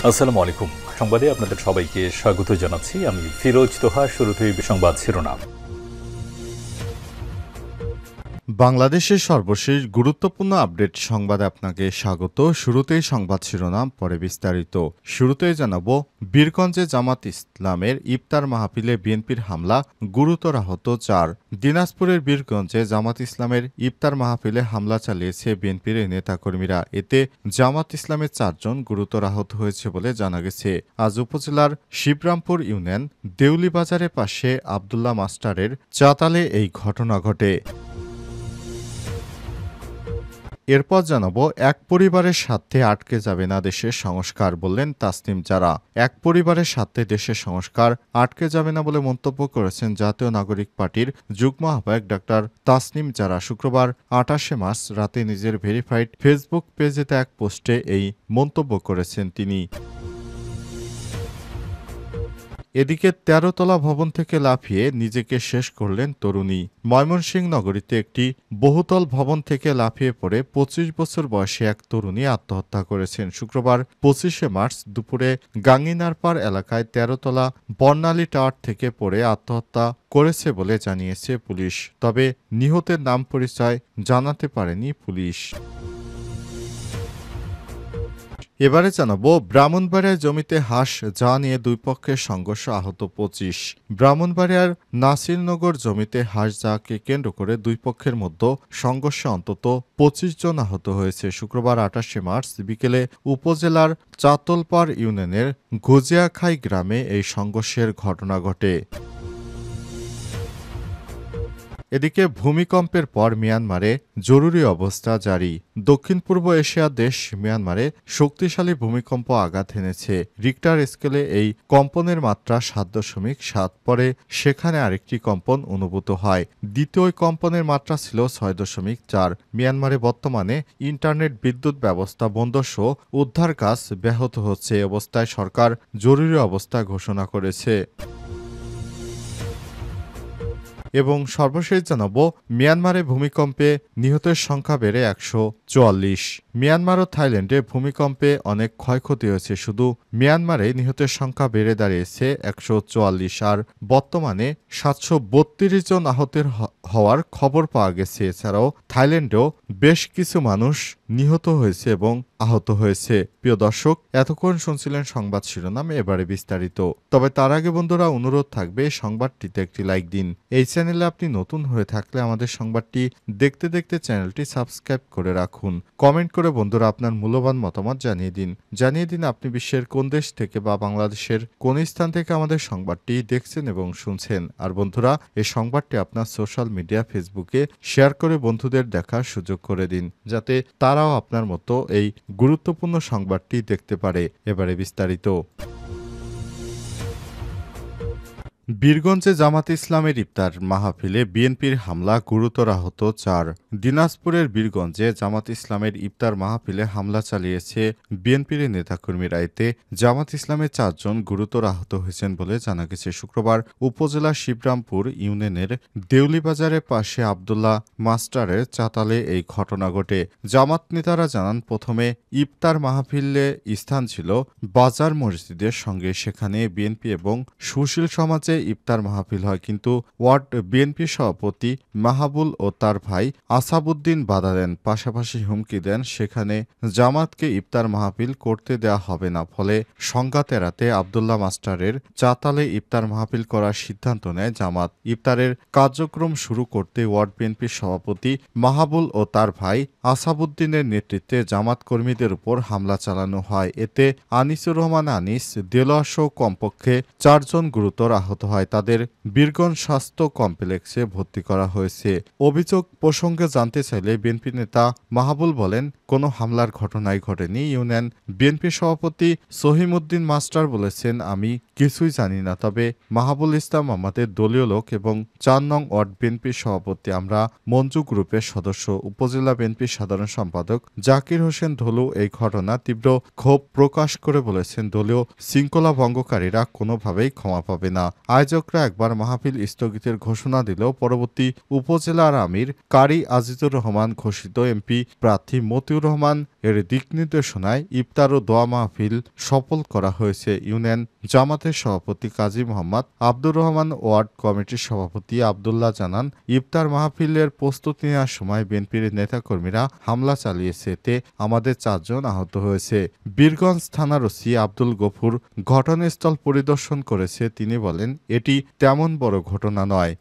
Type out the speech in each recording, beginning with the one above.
আসসালামু আলাইকুম। সংবাদে আপনাদের সবাইকে স্বাগত জানাচ্ছি। আমি ফিরোজ তোহা। শুরুতেই সংবাদ শিরোনাম। বাংলাদেশের সর্বশেষ গুরুত্বপূর্ণ আপডেট সংবাদে আপনাকে স্বাগত। শুরুতেই সংবাদ শিরোনাম, পরে বিস্তারিত। শুরুতেই জানাবো, বীরগঞ্জে জামাত ইসলামের ইফতার মাহফিলে বিএনপির হামলা, গুরুতর আহত 4। দিনাজপুরের বীরগঞ্জে জামাত ইসলামের ইফতার মাহফিলে হামলা চালিয়েছে বিএনপির নেতাকর্মীরা। এতে জামাত ইসলামের 4 জন গুরুতর আহত হয়েছে বলে জানা গেছে। আজ উপজেলার শিবরামপুর ইউনিয়ন দেউলিবাজারের পাশে আবদুল্লাহ মাস্টারের চাতালে এই ঘটনা ঘটে। এরপর জানাবো, এক পরিবারের স্বার্থে আটকে যাবে না দেশের সংস্কার, বললেন তাসনিম জারা। এক পরিবারের স্বার্থে দেশের সংস্কার আটকে যাবে না বলে মন্তব্য করেছেন জাতীয় নাগরিক পার্টির যুগ্ম আহ্বায়ক ডাক্তার তাসনিম জারা। শুক্রবার 28শে মার্চ রাতে নিজের ভেরিফাইড ফেসবুক পেজেতে এক পোস্টে এই মন্তব্য করেছেন তিনি। এদিকে ১৩ তলা ভবন থেকে লাফিয়ে নিজেকে শেষ করলেন তরুণী। ময়মনসিংহ নগরীতে একটি বহুতল ভবন থেকে লাফিয়ে পড়ে ২৫ বছর বয়সী এক তরুণী আত্মহত্যা করেছেন। শুক্রবার ২৫শে মার্চ দুপুরে গাঙ্গিনারপাড় এলাকায় ১৩ তলা বর্ণালী টাওয়ার থেকে পড়ে আত্মহত্যা করেছে বলে জানিয়েছে পুলিশ। তবে নিহতের নাম পরিচয় জানাতে পারেনি পুলিশ। এবারে জানাবো, ব্রাহ্মণবাড়িয়ার জমিতে হাঁস যা নিয়ে দুই পক্ষের সংঘর্ষ, আহত ২৫। ব্রাহ্মণবাড়িয়ার নাসিরনগর জমিতে হাঁস যাকে কেন্দ্র করে দুই পক্ষের মধ্যে সংঘর্ষে অন্তত ২৫ জন আহত হয়েছে। শুক্রবার ২৮শে মার্চ বিকেলে উপজেলার চাতলপাড় ইউনিয়নের গুজিয়াখাই গ্রামে এই সংঘর্ষের ঘটনা ঘটে। এদিকে ভূমিকম্পের পর মিয়ানমারে জরুরি অবস্থা জারি। দক্ষিণ পূর্ব এশিয়ার দেশ মিয়ানমারে শক্তিশালী ভূমিকম্প আঘাত এনেছে। রিক্টার স্কেলে এই কম্পনের মাত্রা ৭.৭। পরে সেখানে আরেকটি কম্পন অনুভূত হয়। দ্বিতীয় কম্পনের মাত্রা ছিল ৬.৪। মিয়ানমারে বর্তমানে ইন্টারনেট, বিদ্যুৎ ব্যবস্থা বন্ধ সহ উদ্ধার কাজ ব্যাহত হচ্ছে। এ অবস্থায় সরকার জরুরি অবস্থা ঘোষণা করেছে। এবং সর্বশেষ জানাবো, মিয়ানমারে ভূমিকম্পে নিহতের সংখ্যা বেড়ে ১৪৪। মিয়ানমার ও থাইল্যান্ডে ভূমিকম্পে অনেক ক্ষয়ক্ষতি হয়েছে। শুধু মিয়ানমারে নিহতের সংখ্যা বেড়ে দাঁড়িয়েছে ১৪৪, আর বর্তমানে ৭৩২ জন আহতের হওয়ার খবর পাওয়া গেছে। এছাড়াও থাইল্যান্ডেও বেশ কিছু মানুষ নিহত হয়েছে এবং আহত হয়েছে। প্রিয় দর্শক, এতক্ষণ শুনছিলেন সংবাদ শিরোনাম, এবারে বিস্তারিত। তবে তার আগে বন্ধুরা, অনুরোধ থাকবে সংবাদটিতে একটি লাইক দিন। এই চ্যানেলে আপনি নতুন হয়ে থাকলে আমাদের সংবাদটি দেখতে দেখতে চ্যানেলটি সাবস্ক্রাইব করে রাখুন। কমেন্ট করে বন্ধুরা আপনার মূল্যবান মতামত জানিয়ে দিন আপনি বিশ্বের কোন দেশ থেকে বা বাংলাদেশের কোন স্থান থেকে আমাদের সংবাদটি দেখছেন এবং শুনছেন। আর বন্ধুরা, এই সংবাদটি আপনার সোশ্যাল মিডিয়া ফেসবুকে শেয়ার করে বন্ধুদের দেখার সুযোগ করে দিন, যাতে তারাও আপনার মতো এই গুরুত্বপূর্ণ সংবাদটি দেখতে পারে। এবারে বিস্তারিত। বীরগঞ্জে জামাত ইসলামের ইফতার মাহফিলে বিএনপির হামলা, গুরুতর আহত ৪। দিনাজপুরের বীরগঞ্জে জামাত ইসলামের ইফতার মাহফিলে হামলা চালিয়েছে বিএনপির নেতাকর্মীরা। এতে জামাত ইসলামের ৪ জন গুরুতর আহত হয়েছেন বলে জানা গেছে। শুক্রবার উপজেলার শিবরামপুর ইউনিয়নের দেউলিবাজারের পাশে আবদুল্লাহ মাস্টারের চাতালে এই ঘটনা ঘটে। জামাত নেতারা জানান, প্রথমে ইফতার মাহফিলে স্থান ছিল বাজার মসজিদের সঙ্গে। সেখানে বিএনপি এবং সুশীল সমাজে ইফতার মাহফিল হয়, কিন্তু ওয়ার্ড বিএনপি সভাপতি মাহাবুল ও তার ভাই আসাবউদ্দিন বাধা দেন, পাশাপাশি হুমকি দেন সেখানে জামাতকে ইফতার মাহফিল করতে দেয়া হবে না। ফলে সংঘাত এড়াতে আবদুল্লাহ মাস্টারের চাতালে ইফতার মাহফিল করার সিদ্ধান্ত নেয় জামাত। ইফতারের কার্যক্রম শুরু করতে ওয়ার্ড বিএনপির সভাপতি মাহাবুল ও তার ভাই আসাবউদ্দিনের নেতৃত্বে জামাত কর্মীদের উপর হামলা চালানো হয়। এতে আনিসুর রহমান আনিস, দেলোয়ার সহ কমপক্ষে ৪ জন গুরুতর আহত হয়। তাদের বীরগঞ্জ স্বাস্থ্য কমপ্লেক্সে ভর্তি করা হয়েছে। অভিযোগ প্রসঙ্গে জানতে চাইলে বিএনপি নেতা মাহাবুল বলেন, কোনো হামলার ঘটনাই ঘটেনি। ইউনিয়ন বিএনপি সভাপতি সহিমউদ্দিন মাস্টার বলেছেন, আমি কিছুই জানি না। তবে মাহাবুল ইসলাম আমাদের দলীয় লোক এবং ৪ নং ওয়ার্ড বিএনপির সভাপতি। আমরা মঞ্জু গ্রুপের সদস্য। উপজেলা বিএনপির সাধারণ সম্পাদক জাকির হোসেন ধলু এই ঘটনা তীব্র ক্ষোভ প্রকাশ করে বলেছেন, দলীয় শৃঙ্খলা ভঙ্গকারীরা কোনোভাবেই ক্ষমা পাবে না। আয়োজকরা একবার মাহফিল স্থগিতের ঘোষণা দিলেও পরবর্তী উপজেলার আমির কারি আজিজুর রহমান ঘোষিত এমপি প্রার্থী মতিউর শফিউর রহমান এর দিক নির্দেশনায় ইফতার ও দোয়া মাহফিল সফল করা হয়েছে। ইউনিয়ন জামাতের সভাপতি কাজী মোহাম্মদ আব্দুর রহমান, ওয়ার্ড কমিটির সভাপতি আবদুল্লাহ জানান, ইফতার মাহফিলের প্রস্তুতি নেওয়ার সময় বিএনপির নেতাকর্মীরা হামলা চালিয়েছে, এতে আমাদের 4 জন আহত হয়েছে। বীরগঞ্জ থানার ওসি আব্দুল গফুর ঘটনাস্থল পরিদর্শন করেছে। তিনি বলেন, এটি তেমন বড় ঘটনা নয়।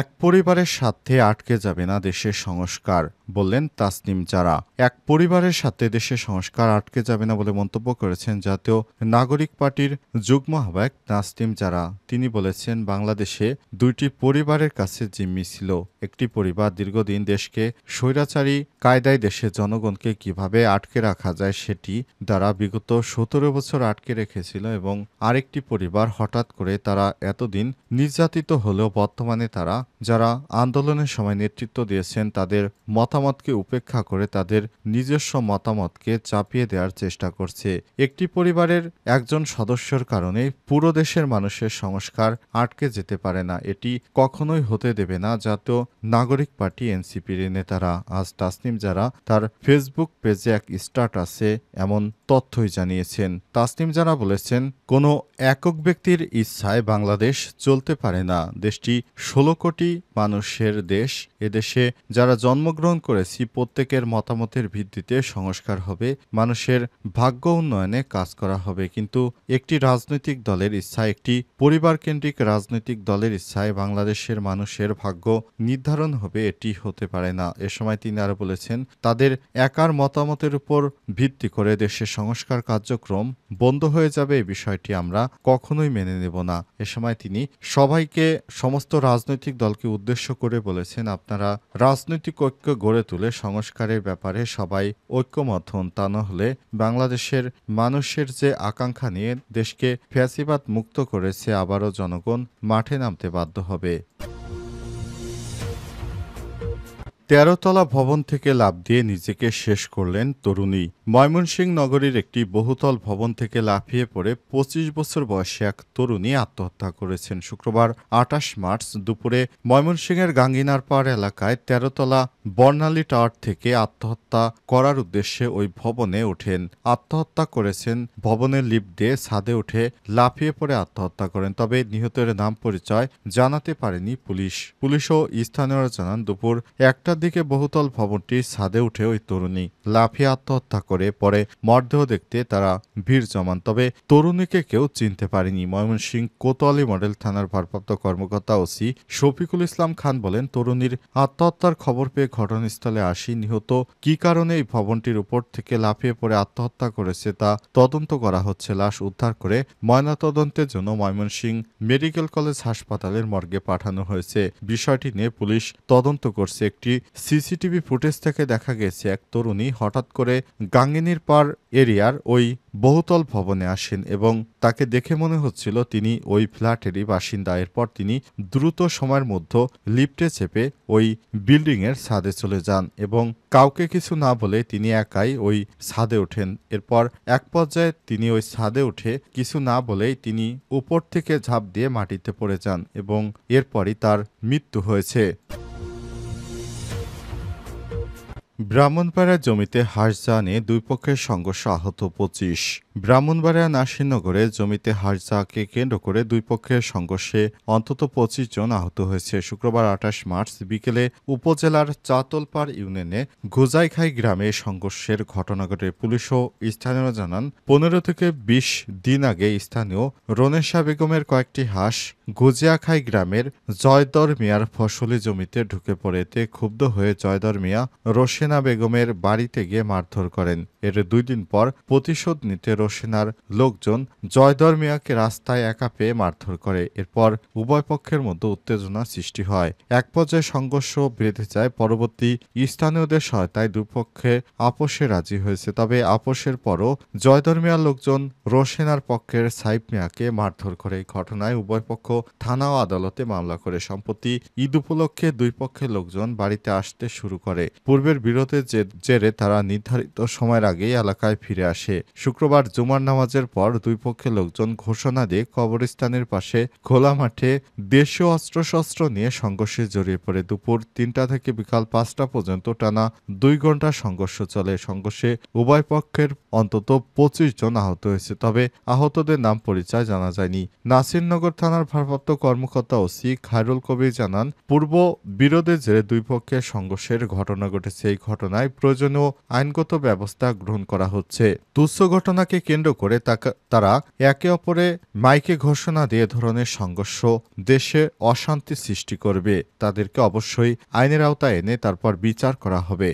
এক পরিবারের স্বার্থে আটকে যাবে না দেশের সংস্কার, বললেন তাসনিম জারা। এক পরিবারের সাথে দেশের সংস্কার আটকে যাবে না বলে মন্তব্য করেছেন জাতীয় নাগরিক পার্টির যুগ্ম আহ্বায়ক তাসনিম জারা। তিনি বলেছেন, বাংলাদেশে 2টি পরিবারের কাছে জিম্মি ছিল। একটি পরিবার দীর্ঘদিন দেশকে স্বৈরাচারী কায়দায় দেশের জনগণকে কিভাবে আটকে রাখা যায় সেটি দ্বারা বিগত 17 বছর আটকে রেখেছিল, এবং আরেকটি পরিবার হঠাৎ করে তারা এতদিন নির্যাতিত হলেও বর্তমানে তারা যারা আন্দোলনের সময় নেতৃত্ব দিয়েছেন তাদের মতামতকে উপেক্ষা করে তাদের নিজস্ব মতামতকে চাপিয়ে দেওয়ার চেষ্টা করছে। একটি পরিবারের একজন সদস্যর কারণে পুরো দেশের মানুষের সংস্কার আটকে যেতে পারে না, এটি কখনোই হতে দেবে না জাতীয় নাগরিক পার্টি এনসিপির নেতারা। আজ তাসনিম জারা তার ফেসবুক পেজে এক স্ট্যাটাসে এমন তথ্যই জানিয়েছেন। তাসনিম জারা বলেছেন, কোনো একক ব্যক্তির ইচ্ছায় বাংলাদেশ চলতে পারে না। দেশটি 16 কোটি মানুষের দেশ। এদেশে যারা জন্মগ্রহণ করেছি প্রত্যেকের মতামতের ভিত্তিতে সংস্কার হবে, মানুষের ভাগ্য উন্নয়নে কাজ করা হবে। কিন্তু একটি রাজনৈতিক দলের ইচ্ছায়, একটি পরিবারকেন্দ্রিক রাজনৈতিক দলের ইচ্ছায় বাংলাদেশের মানুষের ভাগ্য নির্ধারণ হবে, এটি হতে পারে না। এ সময় তিনি আরো বলেছেন, তাদের একার মতামতের উপর ভিত্তি করে দেশের সংস্কার কার্যক্রম বন্ধ হয়ে যাবে, এই বিষয়টি আমরা কখনোই মেনে নেব না। এ সময় তিনি সবাইকে, সমস্ত রাজনৈতিক দলকে উদ্দেশ্য করে বলেছেন, আপনারা রাজনৈতিক ঐক্য গড়ে তুলে সংস্কারের ব্যাপারে সবাই ঐক্যমত হন, তা না হলে বাংলাদেশের মানুষের যে আকাঙ্ক্ষা নিয়ে দেশকে ফ্যাসিবাদ মুক্ত করেছে, আবারও জনগণ মাঠে নামতে বাধ্য হবে। 13তলা ভবন থেকে লাফ দিয়ে নিজেকে শেষ করলেন তরুণী। ময়মনসিংহ নগরীর একটি বহুতল ভবন থেকে লাফিয়ে পড়ে 25 বছর বয়সী এক তরুণী আত্মহত্যা করেছেন। শুক্রবার 28 মার্চ দুপুরে ময়মনসিংহের গাঙ্গিনারপাড় এলাকায় 13তলা বর্ণালী টাওয়ার থেকে আত্মহত্যা করার উদ্দেশ্যে ওই ভবনে ওঠেন। আত্মহত্যা করেছেন ভবনের লিফট দিয়ে ছাদে উঠে লাফিয়ে পড়ে আত্মহত্যা করেন। তবে নিহতের নাম পরিচয় জানাতে পারেনি পুলিশ। পুলিশ ও স্থানীয়রা জানান, দুপুর 1টার দিকে বহুতল ভবনটির ছাদে উঠে ওই তরুণী লাফিয়ে আত্মহত্যা করে পরে মরদেহ দেখতে তারা ভিড় জমান। তবে তরুণীকে কেউ চিনতে পারেনি। ময়মনসিংহ কোতোয়ালি মডেল থানার ভারপ্রাপ্ত কর্মকর্তা ওসি শফিকুল ইসলাম খান বলেন, তরুণীর আত্মহত্যার খবর পেয়ে ঘটনাস্থলে আসি। নিহত কী কারণে এই ভবনটির উপর থেকে লাফিয়ে পড়ে আত্মহত্যা করেছে তা তদন্ত করা হচ্ছে। লাশ উদ্ধার করে ময়নাতদন্তের জন্য ময়মনসিংহ মেডিকেল কলেজ হাসপাতালের মর্গে পাঠানো হয়েছে। বিষয়টি নিয়ে পুলিশ তদন্ত করছে। একটি সিসিটিভি ফুটেজ থেকে দেখা গেছে এক তরুণী হঠাৎ করে গাঙ্গিনীরপাড় এরিয়ার ওই বহুতল ভবনে আসেন এবং তাকে দেখে মনে হচ্ছিল তিনি ওই ফ্ল্যাটেরই বাসিন্দা। এরপর তিনি দ্রুত সময়ের মধ্যে লিফটে চেপে ওই বিল্ডিংয়ের ছাদে চলে যান এবং কাউকে কিছু না বলে তিনি একাই ওই ছাদে ওঠেন। এরপর এক পর্যায়ে তিনি ওই ছাদে উঠে কিছু না বলেই তিনি উপর থেকে ঝাঁপ দিয়ে মাটিতে পড়ে যান এবং এরপরই তার মৃত্যু হয়েছে। ব্রাহ্মণবাড়িয়া জমিতে হাঁস যাওয়া নিয়ে দুই পক্ষের সংঘর্ষ, আহত 25। ব্রাহ্মণবাড়িয়া নাসিরনগরে জমিতে হাঁস যাওয়াকে কেন্দ্র করে দুই পক্ষের সংঘর্ষে অন্তত 25 জন আহত হয়েছে। শুক্রবার 28 মার্চ বিকেলে উপজেলার চাতলপাড় ইউনিয়নে গোজাইখাই গ্রামে সংঘর্ষের ঘটনা ঘটে। পুলিশ ও স্থানীয়রা জানান, 15 থেকে 20 দিন আগে স্থানীয় রনেশা বেগমের কয়েকটি হাঁস গোজিয়াখাই গ্রামের জয়দর মিয়ার ফসলি জমিতে ঢুকে পড়ে। এতে ক্ষুব্ধ হয়ে জয়দর মিয়া রোশেনা বেগমের বাড়িতে গিয়ে মারধর করেন। এর 2 দিন পর প্রতিশোধ নিতে রোশেনার লোকজন জয়দর মিয়াকে রাস্তায় একা পেয়ে মারধর করে। এরপর উভয় পক্ষের মধ্যে উত্তেজনা সৃষ্টি হয়। এক পর্যায়ে সংঘর্ষ বেঁধে যায়। পরবর্তী স্থানীয়দের সহায়তায় দুপক্ষে আপোষে রাজি হয়েছে। তবে আপোষের পরও জয়দর মিয়ার লোকজন রোশেনার পক্ষের সাইফ মিয়াকে মারধর করে। এই ঘটনায় উভয় পক্ষ থানা ও আদালতে মামলা করে। সম্প্রতি ঈদ উপলক্ষে দুই পক্ষের লোকজন বাড়িতে আসতে শুরু করে। পূর্বের বিরোধের জেরে তারা নির্ধারিত সময়ের আগেই এলাকায় ফিরে আসে। শুক্রবার জুমার নামাজের পর দুই পক্ষের লোকজন ঘোষণা দিয়ে কবরস্থানের পাশে খোলা মাঠে দেশীয় অস্ত্রশস্ত্র নিয়ে সংঘর্ষে জড়িয়ে পড়ে। দুপুর ৩টা থেকে বিকাল ৫টা পর্যন্ত টানা ২ ঘণ্টা সংঘর্ষ চলে। সংঘর্ষে উভয় পক্ষের অন্তত ২৫ জন আহত হয়েছে, তবে আহতদের নাম পরিচয় জানা যায়নি। নাসিরনগর থানার ভারপ্রাপ্ত কর্মকর্তা ওসি খায়রুল কবির জানান, পূর্ব বিরোধের জেরে দুই পক্ষের সংঘর্ষের ঘটনা ঘটেছে। এই ঘটনায় প্রয়োজনীয় আইনগত ব্যবস্থা গ্রহণ করা হচ্ছে। তুচ্ছ ঘটনাকে কেন্দ্র করে তারা একে অপরে মাইকে ঘোষণা দিয়ে ধরনের সংঘর্ষ দেশে অশান্তি সৃষ্টি করবে। তাদেরকে অবশ্যই আইনের আওতায় এনে তারপর বিচার করা হবে।